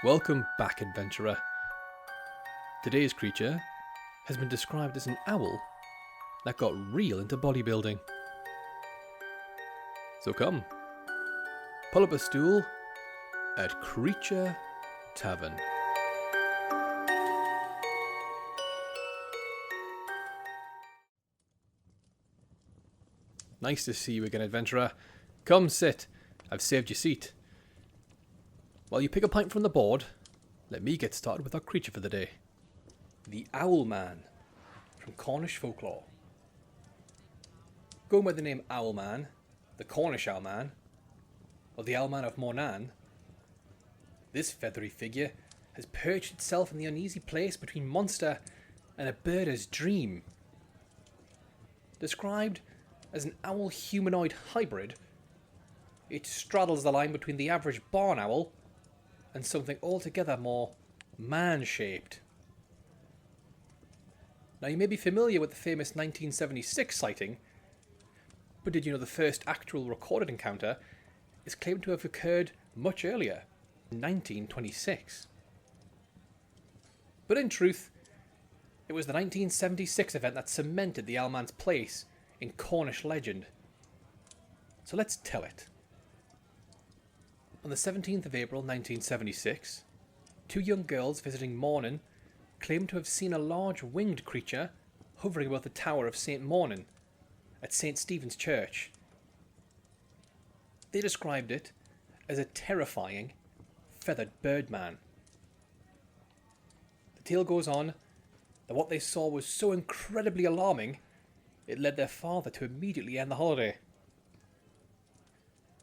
Welcome back, adventurer. Today's creature has been described as an owl that got real into bodybuilding. So come, pull up a stool at Creature Tavern. Nice to see you again, adventurer. Come sit. I've saved your seat. While you pick a pint from the board, let me get started with our creature for the day. The Owlman from Cornish folklore. Going by the name Owlman, the Cornish Owlman, or the Owlman of Mornan, this feathery figure has perched itself in the uneasy place between monster and a birder's dream. Described as an owl humanoid hybrid, it straddles the line between the average barn owl and something altogether more man-shaped. Now, you may be familiar with the famous 1976 sighting, but did you know the first actual recorded encounter is claimed to have occurred much earlier, in 1926? But in truth, it was the 1976 event that cemented the Owlman's place in Cornish legend. So let's tell it. On the 17th of April 1976, two young girls visiting Mornan claimed to have seen a large winged creature hovering above the tower of St. Mornan at St. Stephen's Church. They described it as a terrifying, feathered birdman. The tale goes on that what they saw was so incredibly alarming, it led their father to immediately end the holiday.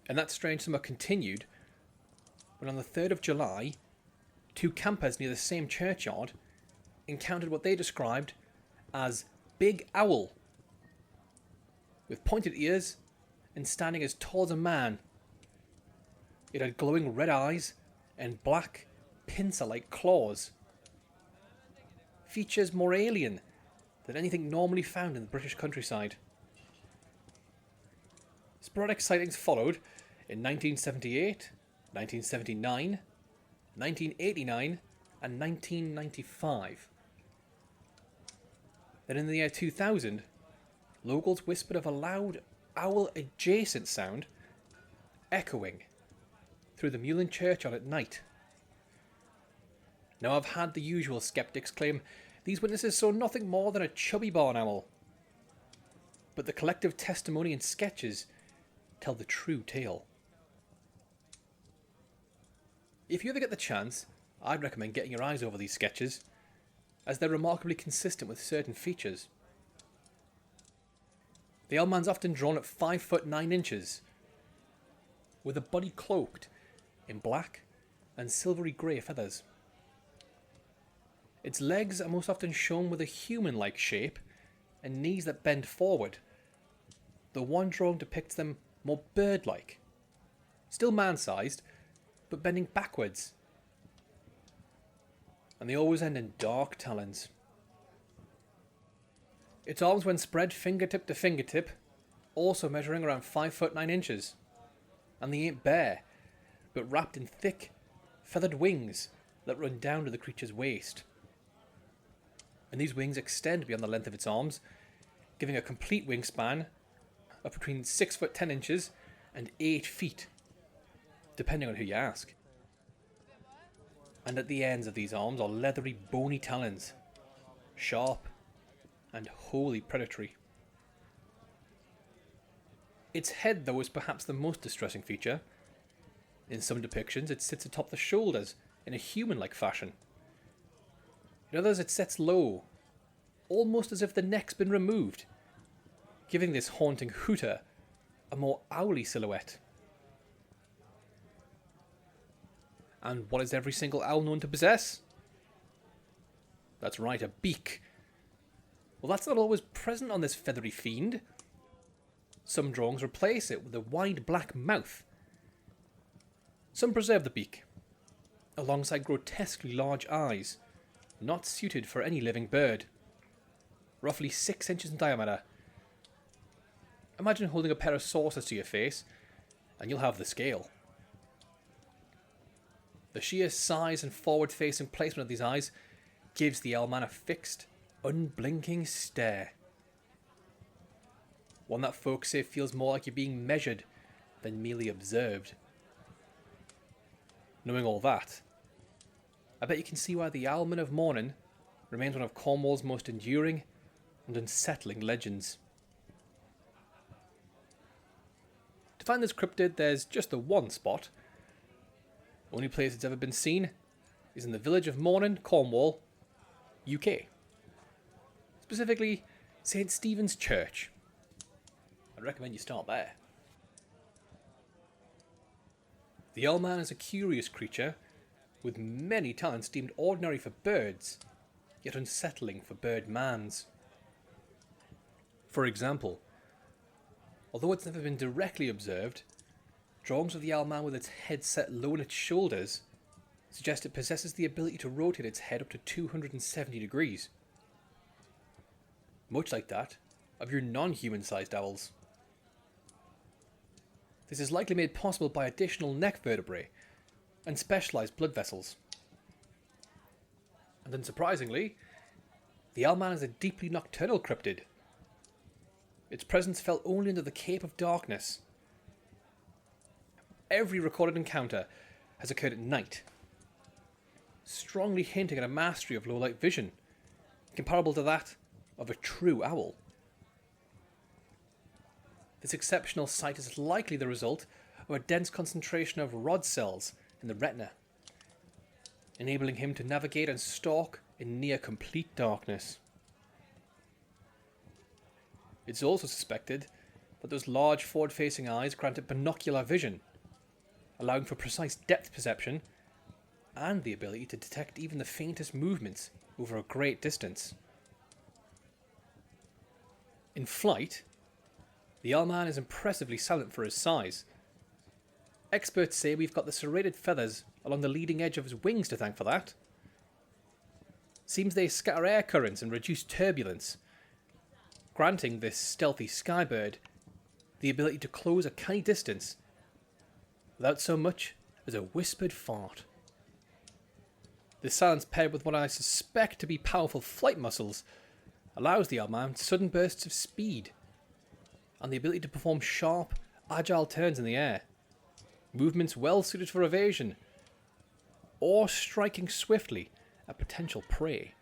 And that strange summer continued when on the 3rd of July, two campers near the same churchyard encountered what they described as Big Owl, with pointed ears and standing as tall as a man. It had glowing red eyes and black, pincer-like claws. Features more alien than anything normally found in the British countryside. Sporadic sightings followed in 1978, 1979, 1989 and 1995. Then in the year 2000, locals whispered of a loud owl-adjacent sound echoing through the Mewlin churchyard at night. Now, I've had the usual skeptics claim these witnesses saw nothing more than a chubby barn owl. But the collective testimony and sketches tell the true tale. If you ever get the chance, I'd recommend getting your eyes over these sketches, as they're remarkably consistent with certain features. The Owlman's often drawn at 5 foot 9 inches, with a body cloaked in black and silvery grey feathers. Its legs are most often shown with a human-like shape and knees that bend forward, though one drawing depicts them more bird-like, still man-sized, but bending backwards. And they always end in dark talons. Its arms, when spread fingertip to fingertip, also measuring around 5 foot 9 inches. And they ain't bare, but wrapped in thick, feathered wings that run down to the creature's waist. And these wings extend beyond the length of its arms, giving a complete wingspan of between 6 foot 10 inches and 8 feet, depending on who you ask. And at the ends of these arms are leathery, bony talons, sharp and wholly predatory. Its head, though, is perhaps the most distressing feature. In some depictions, it sits atop the shoulders in a human-like fashion. In others, it sits low, almost as if the neck's been removed, giving this haunting hooter a more owly silhouette. And what is every single owl known to possess? That's right, a beak. Well, that's not always present on this feathery fiend. Some drawings replace it with a wide black mouth. Some preserve the beak, alongside grotesquely large eyes, not suited for any living bird. Roughly 6 inches in diameter. Imagine holding a pair of saucers to your face, and you'll have the scale. The sheer size and forward-facing placement of these eyes gives the Owlman a fixed, unblinking stare. One that folks say feels more like you're being measured than merely observed. Knowing all that, I bet you can see why the Owlman of Morning remains one of Cornwall's most enduring and unsettling legends. To find this cryptid, there's just the one spot. Only place it's ever been seen is in the village of Morning, Cornwall, UK. Specifically, St. Stephen's Church. I'd recommend you start there. The Owlman is a curious creature with many talents deemed ordinary for birds, yet unsettling for birdmans. For example, although it's never been directly observed, drawings of the Owlman with its head set low on its shoulders suggest it possesses the ability to rotate its head up to 270 degrees. Much like that of your non-human sized owls. This is likely made possible by additional neck vertebrae and specialised blood vessels. And unsurprisingly, the Owlman is a deeply nocturnal cryptid. Its presence felt only under the Cape of Darkness. Every recorded encounter has occurred at night, strongly hinting at a mastery of low-light vision, comparable to that of a true owl. This exceptional sight is likely the result of a dense concentration of rod cells in the retina, enabling him to navigate and stalk in near complete darkness. It's also suspected that those large forward-facing eyes granted binocular vision, allowing for precise depth perception and the ability to detect even the faintest movements over a great distance. In flight, the Owlman is impressively silent for his size. Experts say we've got the serrated feathers along the leading edge of his wings to thank for that. Seems they scatter air currents and reduce turbulence, granting this stealthy skybird the ability to close a canny distance without so much as a whispered fart. This silence, paired with what I suspect to be powerful flight muscles, allows the Owlman sudden bursts of speed and the ability to perform sharp, agile turns in the air, movements well suited for evasion, or striking swiftly at potential prey.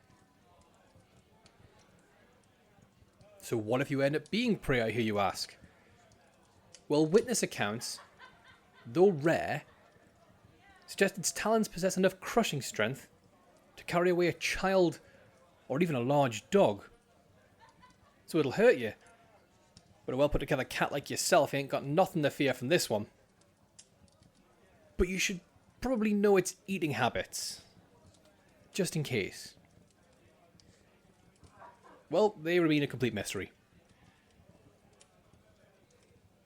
So what if you end up being prey, I hear you ask? Well, witness accounts, though rare, suggest its talons possess enough crushing strength to carry away a child or even a large dog. So it'll hurt you, but a well put together cat like yourself ain't got nothing to fear from this one. But you should probably know its eating habits, just in case. Well, they remain a complete mystery.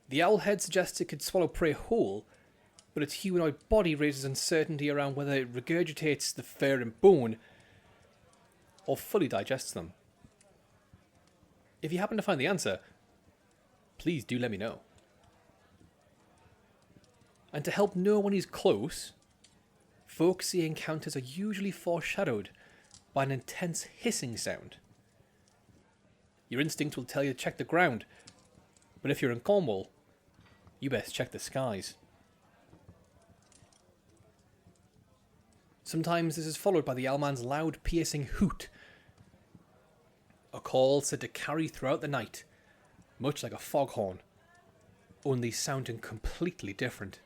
The owl head suggests it could swallow prey whole, but its humanoid body raises uncertainty around whether it regurgitates the fur and bone or fully digests them. If you happen to find the answer, please do let me know. And to help know when he's close, folks say encounters are usually foreshadowed by an intense hissing sound. Your instinct will tell you to check the ground, but if you're in Cornwall, you best check the skies. Sometimes this is followed by the Owlman's loud, piercing hoot, a call said to carry throughout the night, much like a foghorn, only sounding completely different.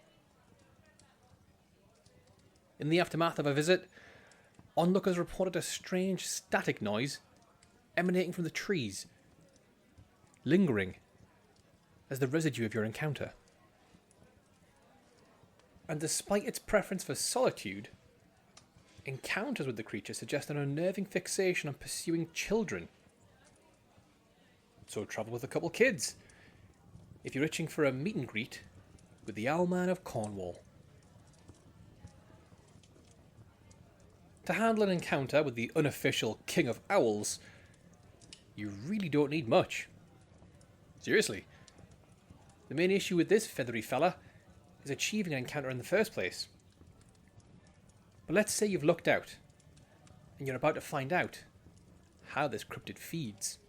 In the aftermath of a visit, onlookers reported a strange static noise emanating from the trees, lingering as the residue of your encounter. And despite its preference for solitude, encounters with the creature suggest an unnerving fixation on pursuing children. So travel with a couple kids if you're itching for a meet and greet with the Owlman of Cornwall. To handle an encounter with the unofficial King of Owls, you really don't need much. Seriously. The main issue with this feathery fella is achieving an encounter in the first place. But let's say you've looked out, and you're about to find out how this cryptid feeds.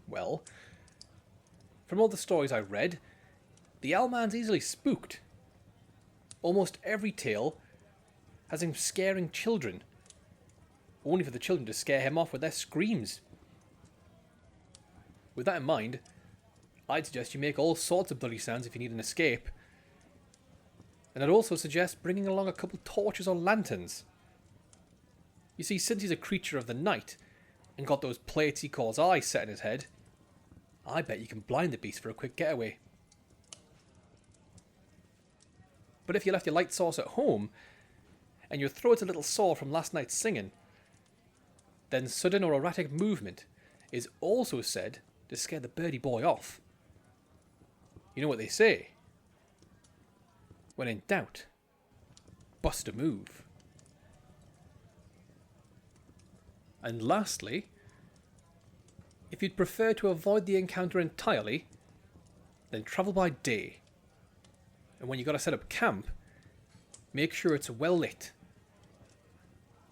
Well, from all the stories I read, the Owlman's easily spooked. Almost every tale has him scaring children, only for the children to scare him off with their screams. With that in mind, I'd suggest you make all sorts of bloody sounds if you need an escape. And I'd also suggest bringing along a couple torches or lanterns. You see, since he's a creature of the night and got those plates he calls eyes set in his head, I bet you can blind the beast for a quick getaway. But if you left your light source at home and your throat's a little sore from last night's singing, then sudden or erratic movement is also said to scare the birdie boy off. You know what they say? When in doubt, bust a move. And lastly, if you'd prefer to avoid the encounter entirely, then travel by day. And when you gotta set up camp, make sure it's well lit.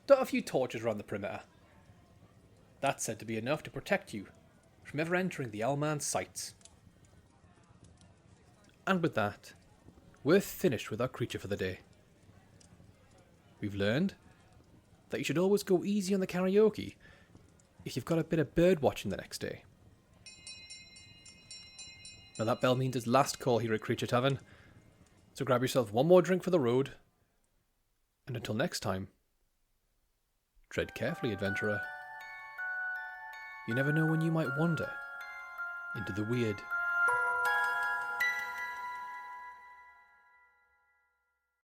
Dot a few torches around the perimeter. That's said to be enough to protect you from ever entering the Owlman's sights. And with that, we're finished with our creature for the day. We've learned that you should always go easy on the karaoke if you've got a bit of bird watching the next day. Now that bell means it's last call here at Creature Tavern, so grab yourself one more drink for the road, and until next time, tread carefully, adventurer. You never know when you might wander into the weird.